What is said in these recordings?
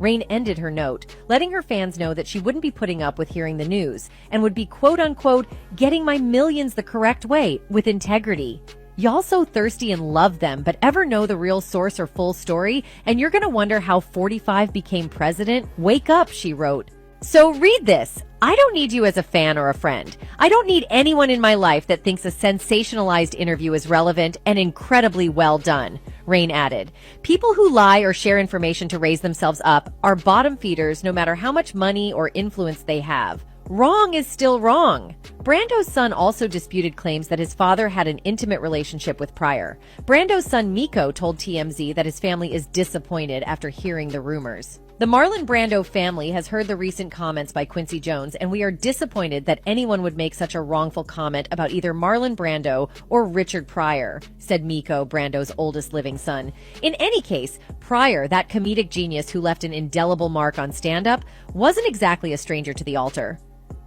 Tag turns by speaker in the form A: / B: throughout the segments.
A: Rain ended her note, letting her fans know that she wouldn't be putting up with hearing the news and would be quote-unquote getting my millions the correct way, with integrity. Y'all so thirsty and love them, but ever know the real source or full story, and you're gonna wonder how 45 became president? Wake up, she wrote. So read this. I don't need you as a fan or a friend. I don't need anyone in my life that thinks a sensationalized interview is relevant and incredibly well done, Rain added. People who lie or share information to raise themselves up are bottom feeders no matter how much money or influence they have. Wrong is still wrong. Brando's son also disputed claims that his father had an intimate relationship with Pryor. Brando's son Miko told TMZ that his family is disappointed after hearing the rumors. The Marlon Brando family has heard the recent comments by Quincy Jones, and we are disappointed that anyone would make such a wrongful comment about either Marlon Brando or Richard Pryor, said Miko, Brando's oldest living son. In any case, Pryor, that comedic genius who left an indelible mark on stand-up, wasn't exactly a stranger to the altar.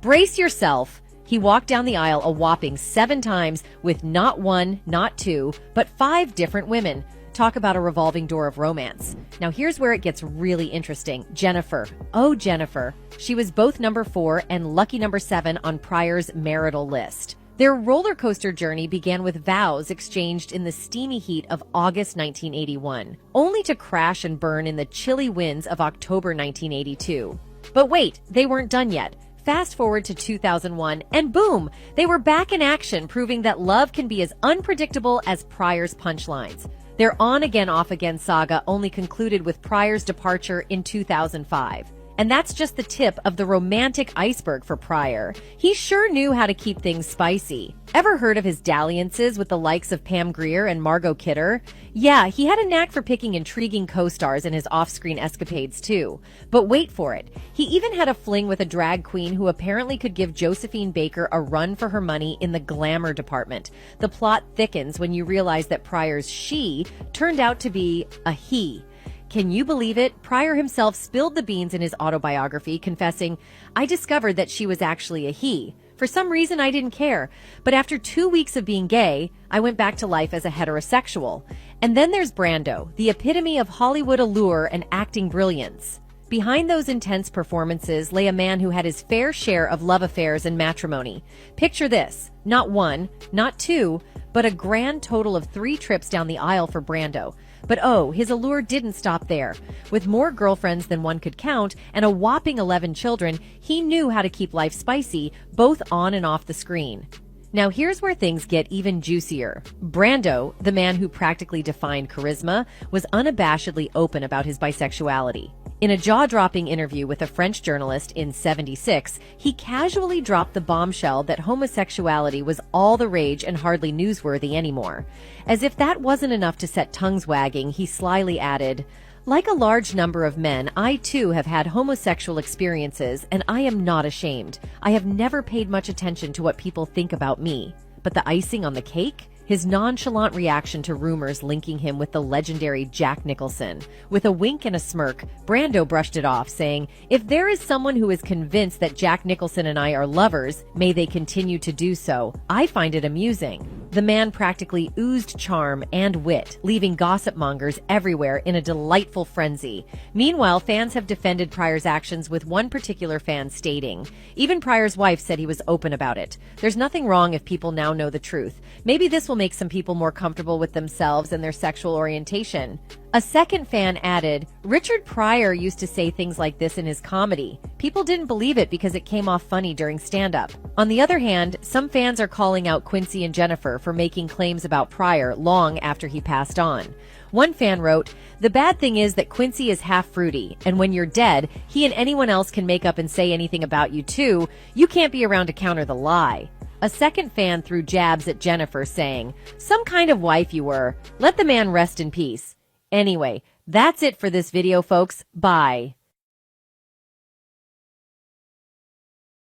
A: Brace yourself. He walked down the aisle a whopping 7 times with not 1, not 2, but 5 different women. Talk about a revolving door of romance. Now here's where it gets really interesting. Jennifer. Oh, Jennifer. She was both number 4 and lucky number 7 on Pryor's marital list. Their roller coaster journey began with vows exchanged in the steamy heat of August 1981, only to crash and burn in the chilly winds of October 1982. But wait, they weren't done yet. Fast forward to 2001, and boom, they were back in action, proving that love can be as unpredictable as Pryor's punchlines. Their on-again, off-again saga only concluded with Pryor's departure in 2005. And that's just the tip of the romantic iceberg for Pryor. He sure knew how to keep things spicy. Ever heard of his dalliances with the likes of Pam Grier and Margot Kidder? Yeah, he had a knack for picking intriguing co-stars in his off-screen escapades too. But wait for it. He even had a fling with a drag queen who apparently could give Josephine Baker a run for her money in the glamour department. The plot thickens when you realize that Pryor's she turned out to be a he. Can you believe it? Pryor himself spilled the beans in his autobiography, confessing, "I discovered that she was actually a he. For some reason, I didn't care. But after 2 weeks of being gay, I went back to life as a heterosexual." And then there's Brando, the epitome of Hollywood allure and acting brilliance. Behind those intense performances lay a man who had his fair share of love affairs and matrimony. Picture this, not 1, not 2, but a grand total of 3 trips down the aisle for Brando. But oh, his allure didn't stop there. With more girlfriends than one could count and a whopping 11 children, he knew how to keep life spicy, both on and off the screen. Now here's where things get even juicier. Brando, the man who practically defined charisma, was unabashedly open about his bisexuality. In a jaw-dropping interview with a French journalist in '76, he casually dropped the bombshell that homosexuality was all the rage and hardly newsworthy anymore. As if that wasn't enough to set tongues wagging, he slyly added, "Like a large number of men, I too have had homosexual experiences, and I am not ashamed. I have never paid much attention to what people think about me. But the icing on the cake? His nonchalant reaction to rumors linking him with the legendary Jack Nicholson. With a wink and a smirk, Brando brushed it off, saying, "If there is someone who is convinced that Jack Nicholson and I are lovers, may they continue to do so. I find it amusing." The man practically oozed charm and wit, leaving gossip mongers everywhere in a delightful frenzy. Meanwhile, fans have defended Pryor's actions, with one particular fan stating, "Even Pryor's wife said he was open about it. There's nothing wrong if people now know the truth. Maybe this will make some people more comfortable with themselves and their sexual orientation." A second fan added, "Richard Pryor used to say things like this in his comedy. People didn't believe it because it came off funny during stand-up." On the other hand, some fans are calling out Quincy and Jennifer for making claims about Pryor long after he passed on. One fan wrote, "The bad thing is that Quincy is half fruity, and when you're dead, he and anyone else can make up and say anything about you too. You can't be around to counter the lie." A second fan threw jabs at Jennifer, saying, "Some kind of wife you were. Let the man rest in peace." Anyway, that's it for this video, folks. Bye.